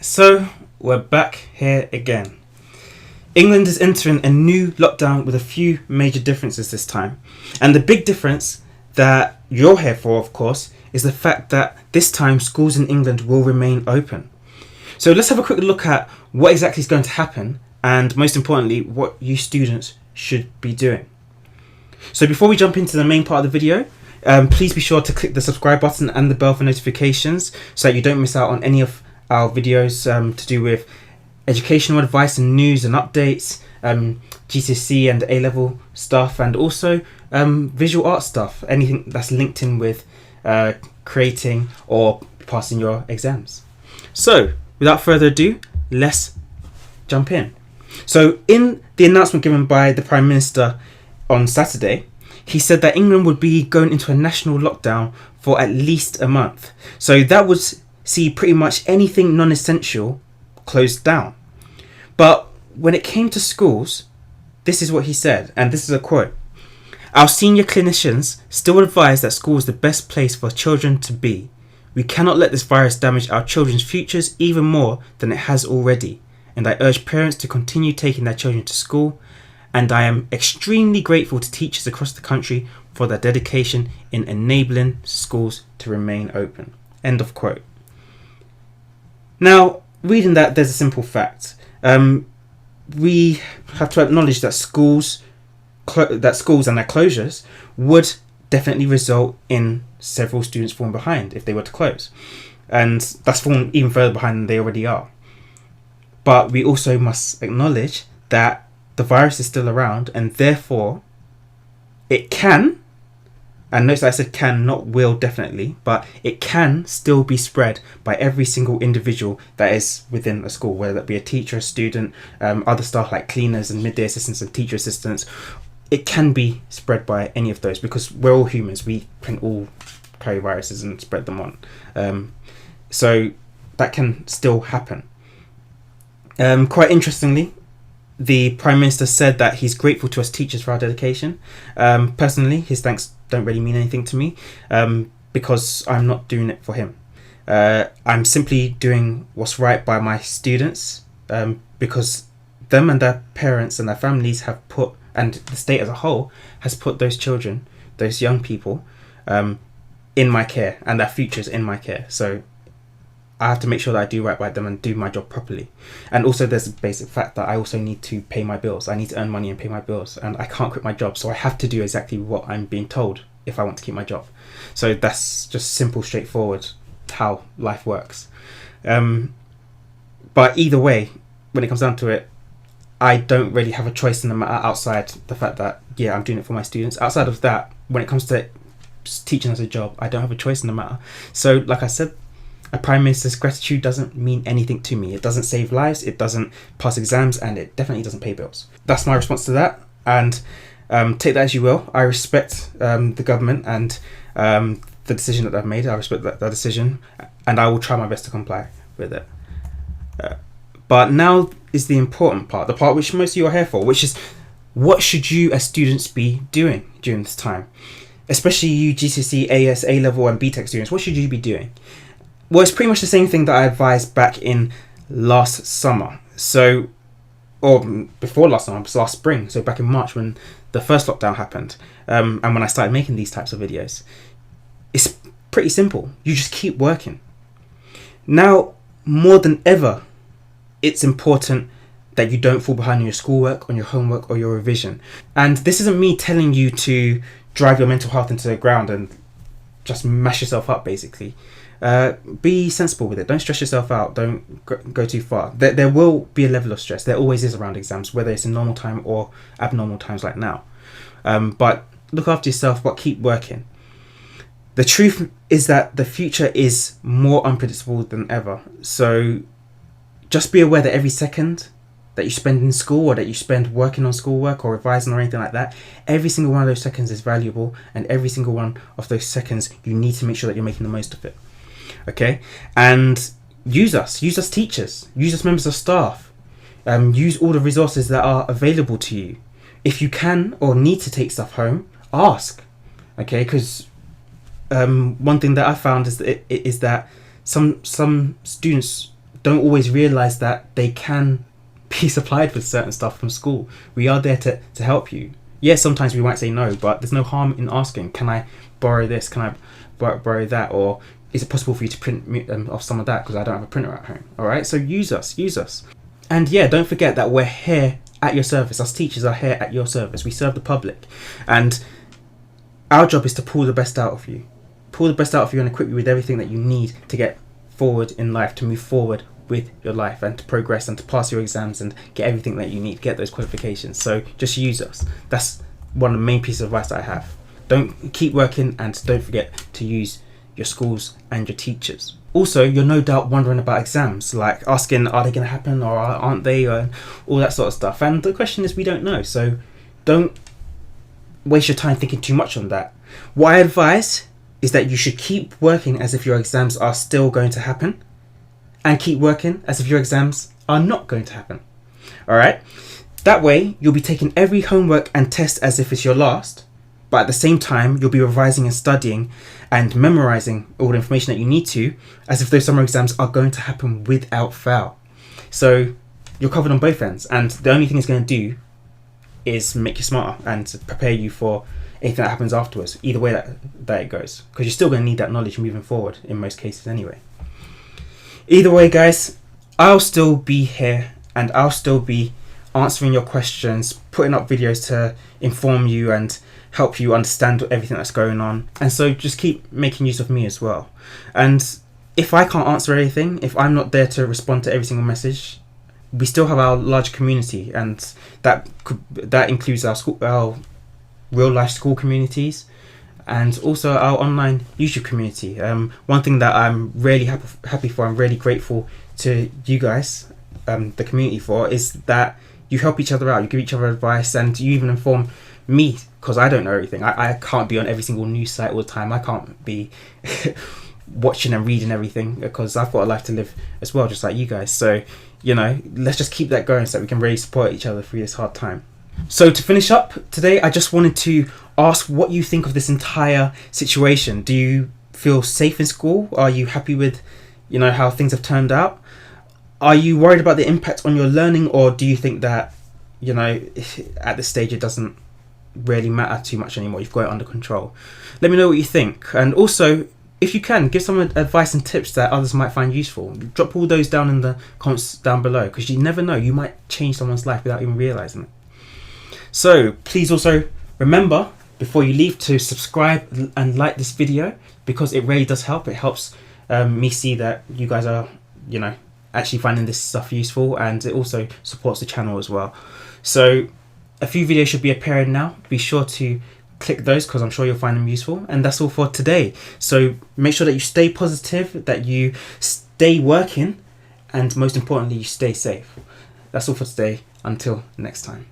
So we're back here again. England is entering a new lockdown with a few major differences this time. And the big difference that you're here for, of course, is the fact that this time schools in England will remain open. So let's have a quick look at what exactly is going to happen and, most importantly, what you students should be doing. So before we jump into the main part of the video, please be sure to click the subscribe button and the bell for notifications so that you don't miss out on any of our videos to do with educational advice and news and updates, GCSE and A-level stuff, and also visual art stuff, anything that's linked in with creating or passing your exams. So without further ado, let's jump in. So in the announcement given by the Prime Minister on Saturday, he said that England would be going into a national lockdown for at least a month. So that would see pretty much anything non-essential closed down. But when it came to schools, this is what he said, and this is a quote. "Our senior clinicians still advise that school is the best place for children to be. We cannot let this virus damage our children's futures even more than it has already, and I urge parents to continue taking their children to school, and I am extremely grateful to teachers across the country for their dedication in enabling schools to remain open." End of quote. Now, reading that, there's a simple fact. We have to acknowledge that schools and their closures would definitely result in several students falling behind if they were to close. And that's falling even further behind than they already are. But we also must acknowledge that the virus is still around, and therefore it can, and notice that I said can, not will, definitely, but it can still be spread by every single individual that is within a school, whether that be a teacher, a student, other staff like cleaners and midday assistants and teacher assistants. It can be spread by any of those because we're all humans. We can all carry viruses and spread them on. So that can still happen. Quite interestingly, the Prime Minister said that he's grateful to us teachers for our dedication. Personally, his thanks don't really mean anything to me because I'm not doing it for him. I'm simply doing what's right by my students because them and their parents and their families have put, and the state as a whole has put those children, those young people, in my care, and their futures in my care. So I have to make sure that I do right by them and do my job properly. And also there's the basic fact that I also need to pay my bills. I need to earn money and pay my bills, and I can't quit my job, so I have to do exactly what I'm being told if I want to keep my job. So that's just simple, straightforward how life works. But either way, when it comes down to it, I don't really have a choice in the matter outside the fact that, yeah, I'm doing it for my students. Outside of that, when it comes to teaching as a job, I don't have a choice in the matter. So like I said, a Prime Minister's gratitude doesn't mean anything to me. It doesn't save lives, it doesn't pass exams, and it definitely doesn't pay bills. That's my response to that, and take that as you will. I respect the government and the decision that they've made. I respect that decision, and I will try my best to comply with it. But now is the important part, the part which most of you are here for, which is what should you as students be doing during this time? Especially you GCSE, AS, A-level and Btec students, what should you be doing? Well, it's pretty much the same thing that I advised back in last summer. So, or before last summer, it was last spring. So back in March when the first lockdown happened, and when I started making these types of videos. It's pretty simple. You just keep working. Now, more than ever, it's important that you don't fall behind on your schoolwork, on your homework, or your revision. And this isn't me telling you to drive your mental health into the ground and just mash yourself up, basically. Be sensible with it. Don't stress yourself out. Don't go too far. There will be a level of stress. There always is around exams, whether it's in normal time or abnormal times like now. But look after yourself, but keep working. The truth is that the future is more unpredictable than ever. So just be aware that every second that you spend in school or that you spend working on schoolwork or revising or anything like that, every single one of those seconds is valuable, and every single one of those seconds you need to make sure that you're making the most of it. Okay, and use us teachers, use us members of staff, use all the resources that are available to you. If you can or need to take stuff home, ask. Okay, because one thing that I found is that some students don't always realise that they can be supplied with certain stuff from school. We are there to help you. Yes, sometimes we might say no, but there's no harm in asking, can I borrow this? Can I borrow that? Or is it possible for you to print me off some of that because I don't have a printer at home? All right, so use us. And yeah, don't forget that we're here at your service. Us teachers are here at your service. We serve the public, and our job is to pull the best out of you. Pull the best out of you and equip you with everything that you need to get forward in life, to move forward with your life and to progress and to pass your exams and get everything that you need, get those qualifications. So just use us. That's one of the main pieces of advice that I have. Don't keep working, and don't forget to use your schools and your teachers. Also, you're no doubt wondering about exams, like asking, are they going to happen or aren't they, and all that sort of stuff. And the question is, we don't know. So don't waste your time thinking too much on that. What I advise is that you should keep working as if your exams are still going to happen, and keep working as if your exams are not going to happen. All right? That way, you'll be taking every homework and test as if it's your last, but at the same time, you'll be revising and studying and memorizing all the information that you need to, as if those summer exams are going to happen without fail. So you're covered on both ends, and the only thing it's going to do is make you smarter and prepare you for anything that happens afterwards, either way that it goes, because you're still going to need that knowledge moving forward in most cases anyway. Either way, guys, I'll still be here, and I'll still be answering your questions, putting up videos to inform you and help you understand everything that's going on. And so just keep making use of me as well. And if I can't answer anything, if I'm not there to respond to every single message, we still have our large community, and that includes our real life school communities, and also our online YouTube community. One thing that I'm really happy for, I'm really grateful to you guys, the community, for, is that you help each other out, you give each other advice, and you even inform me, because I don't know everything. I can't be on every single news site all the time. I can't be watching and reading everything, because I've got a life to live as well, just like you guys. So, let's just keep that going so that we can really support each other through this hard time. So to finish up today, I just wanted to ask what you think of this entire situation. Do you feel safe in school? Are you happy with, how things have turned out? Are you worried about the impact on your learning, or do you think that, at this stage it doesn't really matter too much anymore? You've got it under control. Let me know what you think. And also, if you can, give some advice and tips that others might find useful. Drop all those down in the comments down below, because you never know, you might change someone's life without even realizing it. So please also remember, before you leave, to subscribe and like this video, because it really does help. It helps me see that you guys are, actually finding this stuff useful, and it also supports the channel as well. So a few videos should be appearing now. Be sure to click those, because I'm sure you'll find them useful. And that's all for today. So make sure that you stay positive, that you stay working, and most importantly, you stay safe. That's all for today. Until next time.